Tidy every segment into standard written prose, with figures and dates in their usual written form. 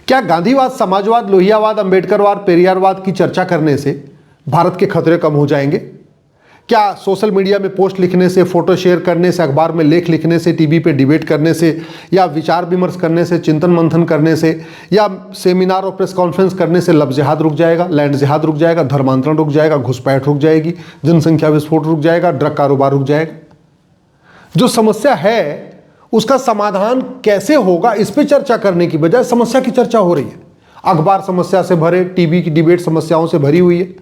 क्या गांधीवाद, समाजवाद, लोहियावाद, अंबेडकरवाद, पेरियारवाद की चर्चा करने से भारत के खतरे कम हो जाएंगे? क्या सोशल मीडिया में पोस्ट लिखने से, फोटो शेयर करने से, अखबार में लेख लिखने से, टीवी पे डिबेट करने से, या विचार विमर्श करने से, चिंतन मंथन करने से, या सेमिनार और प्रेस कॉन्फ्रेंस करने से लब जिहाद रुक जाएगा, लैंड जिहाद रुक जाएगा, धर्मांतरण रुक जाएगा, घुसपैठ रुक जाएगी, जनसंख्या विस्फोट रुक जाएगा, ड्रग कारोबार रुक जाएगा? जो समस्या है उसका समाधान कैसे होगा, इस पे चर्चा करने की बजाय समस्या की चर्चा हो रही है। अखबार समस्या से भरे, टीवी की डिबेट समस्याओं से भरी हुई है,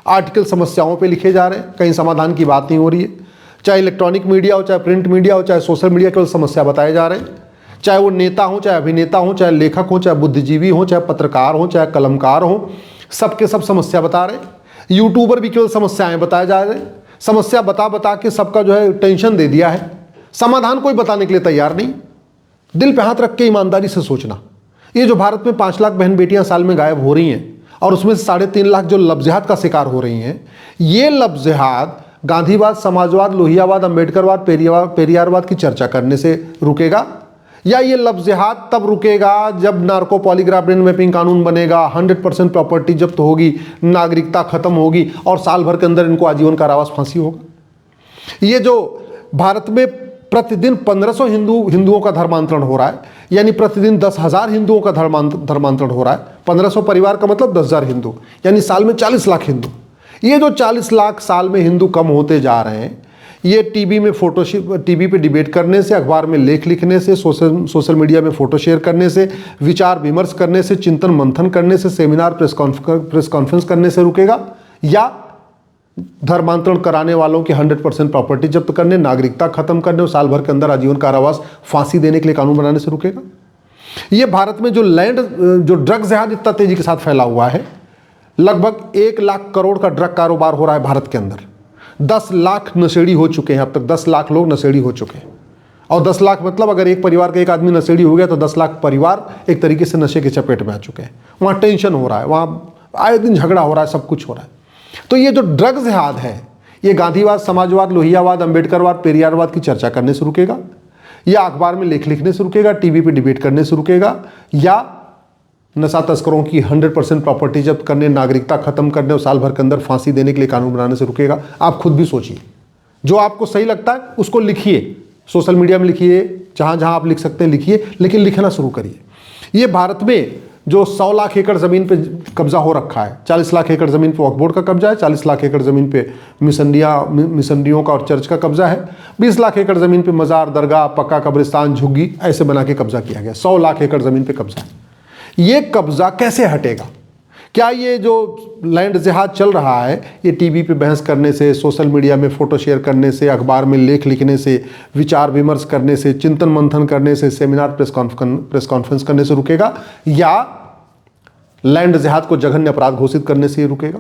आर्टिकल समस्याओं पे लिखे जा रहे हैं, कहीं समाधान की बात नहीं हो रही है। चाहे इलेक्ट्रॉनिक मीडिया हो, चाहे प्रिंट मीडिया हो, चाहे सोशल मीडिया, केवल समस्या बताए जा रहे हैं। चाहे वो नेता हो, चाहे अभिनेता हो, चाहे लेखक हो, चाहे बुद्धिजीवी हो, चाहे पत्रकार हो, चाहे कलमकार हो, सबके सब समस्या बता रहे हैं। यूट्यूबर भी केवल समस्याएं बताए जा रहे हैं। समस्या बता बता के सबका जो है टेंशन दे दिया है। समाधान कोई बताने के लिए तैयार नहीं। दिल पे हाथ रख के ईमानदारी से सोचना, ये जो भारत में 5 लाख बहन बेटियां साल में गायब हो रही हैं और उसमें से 3.5 लाख जो लफ्ज़िहात का शिकार हो रही हैं, ये लफ्ज़िहात गांधीवाद, समाजवाद, लोहियावाद, अंबेडकरवाद, पेरियारवाद की चर्चा करने से रुकेगा, या ये लफ्ज़िहात तब रुकेगा जब नार्को पॉलीग्राफ ब्रेन मैपिंग कानून बनेगा, 100% प्रॉपर्टी जब्त होगी, नागरिकता खत्म होगी और साल भर के अंदर इनको आजीवन कारावास, फांसी होगा? ये जो भारत में प्रतिदिन 1500 हिंदुओं का धर्मांतरण हो रहा है, यानी प्रतिदिन 10,000 हिंदुओं का धर्मांतरण हो रहा है। 1500 परिवार का मतलब 10,000 हिंदू, यानी साल में 40 लाख हिंदू। ये जो 40 लाख साल में हिंदू कम होते जा रहे हैं, ये टीवी पे डिबेट करने से, अखबार में लेख लिखने से, सोशल मीडिया में फोटो शेयर करने से, विचार विमर्श करने से, चिंतन मंथन करने से, सेमिनार प्रेस कॉन्फ्रेंस करने से रुकेगा, या धर्मांतरण कराने वालों की 100% प्रॉपर्टी जब्त करने, नागरिकता खत्म करने और साल भर के अंदर आजीवन कारावास, फांसी देने के लिए कानून बनाने से रुकेगा? ये भारत में जो ड्रग जिहाद इतना तेजी के साथ फैला हुआ है, लगभग 1 लाख करोड़ का ड्रग कारोबार हो रहा है भारत के अंदर। 10 लाख नशेड़ी हो चुके हैं अब तक, 10 लाख लोग नशेड़ी हो चुके हैं। और 10 लाख मतलब अगर एक परिवार का एक आदमी नशेड़ी हो गया तो 10 लाख परिवार एक तरीके से नशे के चपेट में आ चुके हैं। वहाँ टेंशन हो रहा है, वहाँ आए दिन झगड़ा हो रहा है, सब कुछ हो रहा है। तो ये जो ड्रग जिहाद है, ये गांधीवाद, समाजवाद, लोहियावाद, अंबेडकरवाद, पेरियारवाद की चर्चा करने से रुकेगा, या अखबार में लेख लिखने से रुकेगा, टीवी पे डिबेट करने से रुकेगा, या नशा तस्करों की 100% प्रॉपर्टी जब्त करने, नागरिकता खत्म करने और साल भर के अंदर फांसी देने के लिए कानून बनाने से रुकेगा? आप खुद भी सोचिए, जो आपको सही लगता है उसको लिखिए, सोशल मीडिया में लिखिए, जहाँ जहाँ आप लिख सकते हैं लिखिए, लेकिन लिखना शुरू करिए। ये भारत में जो 100 लाख एकड़ ज़मीन पे कब्जा हो रखा है, 40 लाख एकड़ ज़मीन पे वक्फ बोर्ड का कब्जा है, 40 लाख एकड़ ज़मीन पे मिशनरियों का और चर्च का कब्जा है, 20 लाख एकड़ ज़मीन पे मज़ार, दरगाह, पक्का कब्रिस्तान, झुग्गी ऐसे बना के कब्जा किया गया। 100 लाख एकड़ ज़मीन पे कब्जा है। ये कब्जा कैसे हटेगा? क्या ये जो लैंड जिहाद चल रहा है, ये टीवी पे बहस करने से, सोशल मीडिया में फ़ोटो शेयर करने से, अखबार में लेख लिखने से, विचार विमर्श करने से, चिंतन मंथन करने से, सेमिनार प्रेस कॉन्फ्रेंस करने से रुकेगा, या लैंड जिहाद को जघन्य अपराध घोषित करने से ही रुकेगा?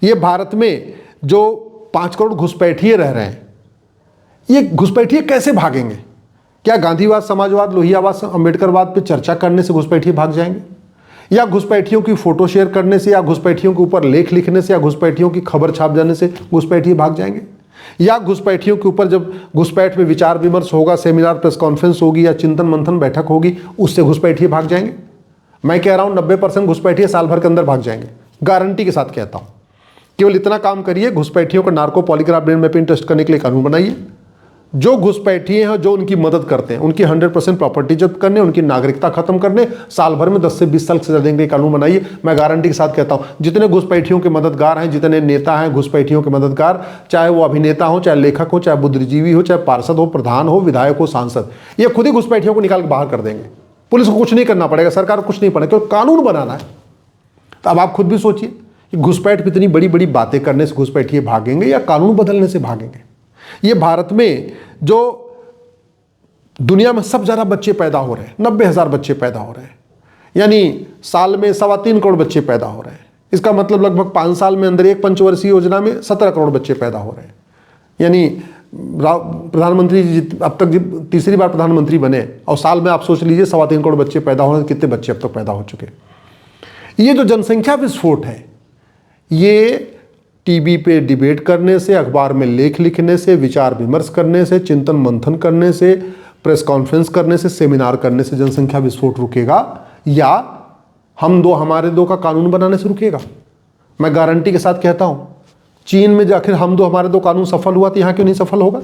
ये भारत में जो 5 करोड़ घुसपैठिए रह रहे हैं, ये घुसपैठिए कैसे भागेंगे? क्या गांधीवाद, समाजवाद, लोहियावाद, अंबेडकरवाद पे चर्चा करने से घुसपैठिए भाग जाएंगे, या घुसपैठियों की फोटो शेयर करने से, या घुसपैठियों के ऊपर लेख लिखने से, या घुसपैठियों की खबर छाप जाने से घुसपैठिए भाग जाएंगे, या घुसपैठियों के ऊपर जब घुसपैठ में विचार विमर्श होगा, सेमिनार प्रेस कॉन्फ्रेंस होगी, या चिंतन मंथन बैठक होगी, उससे घुसपैठिए भाग जाएंगे? मैं कह रहा हूं 90% घुसपैठिए साल भर के अंदर भाग जाएंगे, गारंटी के साथ कहता हूं। केवल इतना काम करिए, घुसपैठियों को narco polygraph brain mapping test करने के लिए कानून बनाइए। जो घुसपैठिए हैं, जो उनकी मदद करते हैं, उनकी 100% प्रॉपर्टी जब्त करने, उनकी नागरिकता खत्म करने, साल भर में 10 से 20 साल सजा देने के कानून बनाइए। मैं गारंटी के साथ कहता हूं, जितने घुसपैठियों के मददगार हैं, जितने नेता हैं घुसपैठियों के मददगार, चाहे वो अभिनेता हो, चाहे लेखक हो, चाहे बुद्धिजीवी हो, चाहे पार्षद हो, प्रधान हो, विधायक हो, सांसद, ये खुद ही घुसपैठियों को निकाल के बाहर कर देंगे। पुलिस को कुछ नहीं करना पड़ेगा, सरकार को कुछ नहीं पड़ेगा, क्योंकि कानून बनाना है। तो अब आप खुद भी सोचिए कि घुसपैठ इतनी बड़ी बड़ी बातें करने से घुसपैठिए भागेंगे या कानून बदलने से भागेंगे? ये भारत में जो दुनिया में सबसे ज़्यादा बच्चे पैदा हो रहे हैं, 90,000 बच्चे पैदा हो रहे हैं, यानी साल में 3.25 करोड़ बच्चे पैदा हो रहे हैं। इसका मतलब लगभग 5 साल में अंदर एक पंचवर्षीय योजना में 17 करोड़ बच्चे पैदा हो रहे हैं। यानी प्रधानमंत्री जी अब तक तीसरी बार प्रधानमंत्री बने और साल में आप सोच लीजिए 3.25 करोड़ बच्चे पैदा हो रहे हैं। कितने बच्चे अब तक पैदा हो चुके? ये जो जनसंख्या विस्फोट है, ये टीवी पे डिबेट करने से, अखबार में लेख लिखने से, विचार विमर्श करने से, चिंतन मंथन करने से, प्रेस कॉन्फ्रेंस करने से, सेमिनार करने से जनसंख्या विस्फोट रुकेगा, या हम दो हमारे दो का कानून बनाने से रुकेगा? मैं गारंटी के साथ कहता हूँ, चीन में आखिर हम दो हमारे दो कानून सफल हुआ तो यहाँ क्यों नहीं सफल होगा?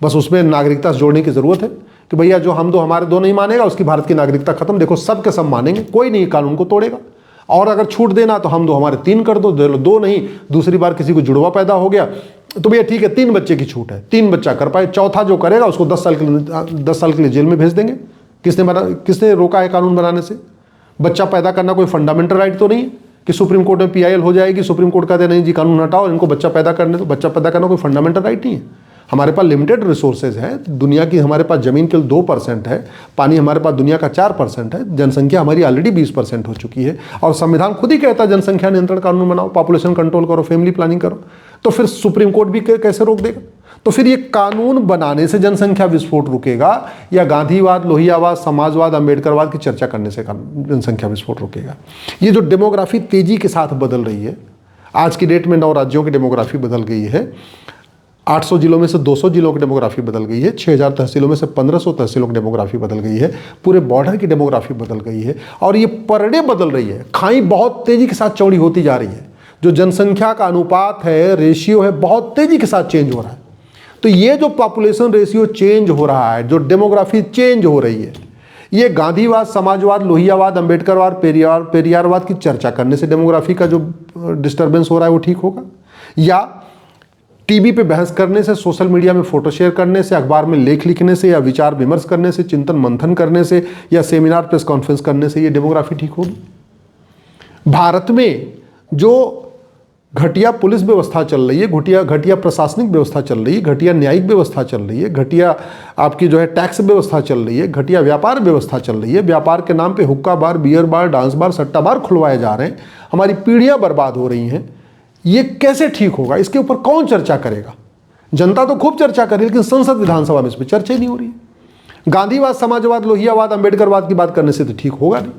बस उसमें नागरिकता से जोड़ने की ज़रूरत है कि भैया जो हम दो हमारे दो नहीं मानेगा उसकी भारत की नागरिकता खत्म। देखो सब के सब मानेंगे, कोई नहीं कानून को तोड़ेगा। और अगर छूट देना तो हम दो हमारे 3 कर दो, दो नहीं, दूसरी बार किसी को जुड़वा पैदा हो गया तो भैया ठीक है 3 बच्चे की छूट है, 3 बच्चा कर पाए, चौथा जो करेगा उसको 10 साल के लिए जेल में भेज देंगे। किसने रोका है कानून बनाने से? बच्चा पैदा करना कोई फंडामेंटल राइट तो नहीं है कि सुप्रीम कोर्ट में PIL हो जाएगी, सुप्रीम कोर्ट कहते नहीं जी कानून हटाओ, इनको बच्चा पैदा करने दो। बच्चा पैदा करना कोई फंडामेंटल राइट नहीं है। हमारे पास लिमिटेड रिसोर्सेज हैं, दुनिया की हमारे पास ज़मीन केवल 2% है, पानी हमारे पास दुनिया का 4% है, जनसंख्या हमारी ऑलरेडी 20% हो चुकी है और संविधान खुद ही कहता है जनसंख्या नियंत्रण कानून बनाओ, पॉपुलेशन कंट्रोल करो, फैमिली प्लानिंग करो। तो फिर सुप्रीम कोर्ट भी कैसे रोक देगा? तो फिर ये कानून बनाने से जनसंख्या विस्फोट रुकेगा या गांधीवाद, लोहियावाद, समाजवाद, अंबेडकरवाद की चर्चा करने से जनसंख्या विस्फोट रुकेगा? ये जो डेमोग्राफी तेजी के साथ बदल रही है, आज की डेट में 9 राज्यों की डेमोग्राफी बदल गई है, 800 जिलों में से 200 जिलों की डेमोग्राफी बदल गई है, 6000 तहसीलों में से 1500 तहसीलों की डेमोग्राफी बदल गई है, पूरे बॉर्डर की डेमोग्राफी बदल गई है और ये पर डे बदल रही है। खाई बहुत तेजी के साथ चौड़ी होती जा रही है, जो जनसंख्या का अनुपात है, रेशियो है, बहुत तेजी के साथ चेंज हो रहा है। तो ये जो पॉपुलेशन रेशियो चेंज हो रहा है, जो डेमोग्राफी चेंज हो रही है, ये गांधीवाद, समाजवाद, लोहियावाद, अंबेडकरवाद, पेरियारवाद की चर्चा करने से डेमोग्राफी का जो डिस्टर्बेंस हो रहा है वो ठीक होगा? या टीवी पे बहस करने से, सोशल मीडिया में फोटो शेयर करने से, अखबार में लेख लिखने से, या विचार विमर्श करने से, चिंतन मंथन करने से, या सेमिनार प्रेस कॉन्फ्रेंस करने से ये डेमोग्राफी ठीक होगी? भारत में जो घटिया पुलिस व्यवस्था चल रही है, घटिया प्रशासनिक व्यवस्था चल रही है, घटिया न्यायिक व्यवस्था चल रही है, घटिया आपकी जो है टैक्स व्यवस्था चल रही है, घटिया व्यापार व्यवस्था चल रही है, व्यापार के नाम पे हुक्का बार, बियर बार, डांस बार, सट्टा बार खुलवाए जा रहे हैं, हमारी पीढ़ियां बर्बाद हो रही हैं, ये कैसे ठीक होगा? इसके ऊपर कौन चर्चा करेगा? जनता तो खूब चर्चा करे लेकिन संसद विधानसभा में इस पर चर्चा ही नहीं हो रही है। गांधीवाद, समाजवाद, लोहियावाद, अंबेडकरवाद की बात करने से तो ठीक होगा नहीं।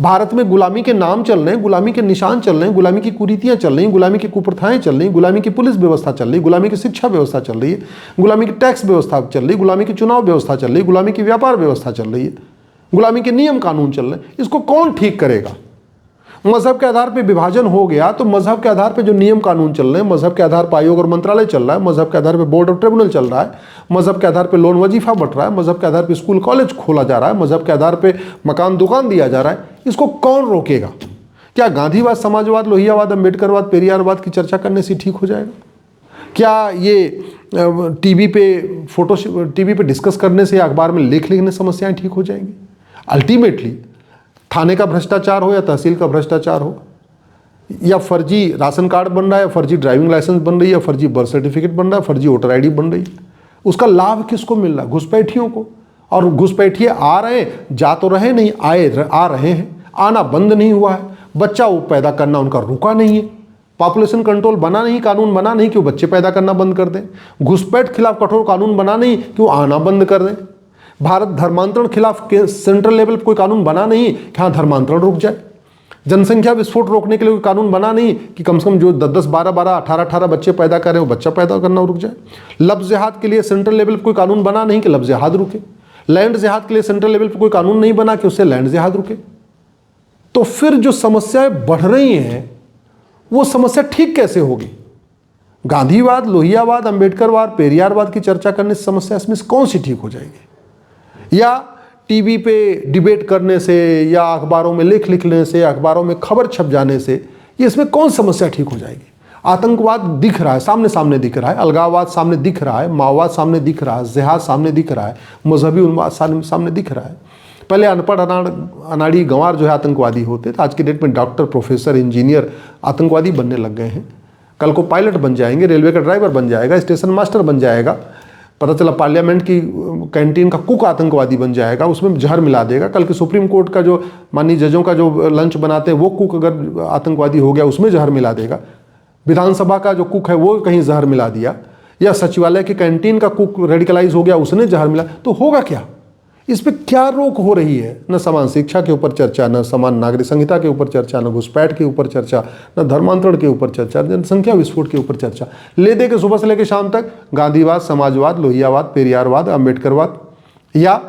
भारत में गुलामी के नाम चल रहे हैं, गुलामी के निशान चल रहे हैं, गुलामी की कुरीतियां चल रही हैं, गुलामी की कुप्रथाएं चल रही हैं, गुलामी की पुलिस व्यवस्था चल रही है, गुलामी की शिक्षा व्यवस्था चल रही है, गुलामी की टैक्स व्यवस्था चल रही है, गुलामी की चुनाव व्यवस्था चल रही है, गुलामी की व्यापार व्यवस्था चल रही है, गुलामी के नियम कानून चल रहे हैं। इसको कौन ठीक करेगा? मजहब के आधार पर विभाजन हो गया तो मजहब के आधार पर जो नियम कानून चल रहे हैं, मजहब के आधार पर आयोग और मंत्रालय चल रहा है, मजहब के आधार पर बोर्ड और ट्रिब्यूनल चल रहा है, मजहब के आधार पर लोन वजीफा बट रहा है, मजहब के आधार पर स्कूल कॉलेज खोला जा रहा है, मजहब के आधार पर मकान दुकान दिया जा रहा है, इसको कौन रोकेगा? क्या गांधीवाद, समाजवाद, लोहियावाद, अंबेडकरवाद, पेरियारवाद की चर्चा करने से ठीक हो जाएगा? क्या ये टीवी पे डिस्कस करने से, अखबार में लेख लिखने से समस्याएं ठीक हो जाएंगी? अल्टीमेटली थाने का भ्रष्टाचार हो या तहसील का भ्रष्टाचार हो, या फर्जी राशन कार्ड बन रहा है, फर्जी ड्राइविंग लाइसेंस बन रही है, फर्जी बर्थ सर्टिफिकेट बन रहा है, फर्जी वोटर ID बन रही है, उसका लाभ किसको मिल रहा है? घुसपैठियों को। और घुसपैठिए आ रहे हैं, जा तो रहे नहीं, आ रहे हैं, आना बंद नहीं हुआ है, बच्चा वो पैदा करना उनका रुका नहीं है, पॉपुलेशन कंट्रोल बना नहीं, कानून बना नहीं कि वो बच्चे पैदा करना बंद कर दें, घुसपैठ खिलाफ कठोर कानून बना नहीं कि वो आना बंद कर दें, भारत धर्मांतरण खिलाफ के सेंट्रल लेवल पर कोई कानून बना नहीं कि हाँ धर्मांतरण रुक जाए, जनसंख्या विस्फोट रोकने के लिए कोई कानून बना नहीं कि कम से कम जो 10-10, 12-12, 18-18 बच्चे पैदा कर रहे हैं वो बच्चा पैदा करना रुक जाए, लफ्ज़ जिहाद के लिए सेंट्रल लेवल पर कोई कानून बना नहीं कि लफ्ज़ जिहाद रुके, लैंड जिहाद के लिए सेंट्रल लेवल पर कोई कानून नहीं बना कि उससे लैंड जिहाद रुके। तो फिर जो समस्याएं बढ़ रही हैं वो समस्या ठीक कैसे होगी? गांधीवाद, लोहियावाद, अंबेडकरवाद, पेरियारवाद की चर्चा करने से समस्या इसमें से कौन सी ठीक हो जाएगी? या टीवी पे डिबेट करने से, या अखबारों में लेख लिखने से, अखबारों में खबर छप जाने से ये इसमें कौन समस्या ठीक हो जाएगी? आतंकवाद दिख रहा है, सामने सामने दिख रहा है, अलगाववाद सामने दिख रहा है, माओवाद सामने दिख रहा है, जिहाद सामने दिख रहा है, मजहबी उन्माद सामने दिख रहा है। पहले अनपढ़ अनाड़ी गंवार जो है आतंकवादी होते थे, आज की डेट में डॉक्टर, प्रोफेसर, इंजीनियर आतंकवादी बनने लग गए हैं। कल को पायलट बन जाएंगे, रेलवे का ड्राइवर बन जाएगा, स्टेशन मास्टर बन जाएगा, पता चला पार्लियामेंट की कैंटीन का कुक आतंकवादी बन जाएगा, उसमें जहर मिला देगा। कल के सुप्रीम कोर्ट का जो माननीय जजों का जो लंच बनाते हैं वो कुक अगर आतंकवादी हो गया उसमें जहर मिला देगा। विधानसभा का जो कुक है वो कहीं जहर मिला दिया, या सचिवालय की कैंटीन का कुक रेडिकलाइज हो गया, उसने जहर मिला, तो होगा क्या? इस पर क्या रोक हो रही है? न समान शिक्षा के ऊपर चर्चा, न समान नागरिक संहिता के ऊपर चर्चा, न घुसपैठ के ऊपर चर्चा, न धर्मांतरण के ऊपर चर्चा, जनसंख्या विस्फोट के ऊपर चर्चा। ले दे के सुबह से लेकर शाम तक गांधीवाद, समाजवाद, लोहियावाद, पेरियारवाद, अंबेडकरवाद या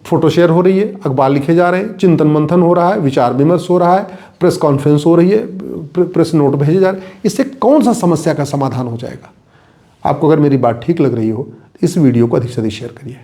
फोटो शेयर हो रही है, अखबार लिखे जा रहे हैं, चिंतन मंथन हो रहा है, विचार विमर्श हो रहा है, प्रेस कॉन्फ्रेंस हो रही है, प्रेस नोट भेजे जा रहे हैं। इससे कौन सा समस्या का समाधान हो जाएगा? आपको अगर मेरी बात ठीक लग रही हो तो इस वीडियो को अधिक से अधिक शेयर करिए।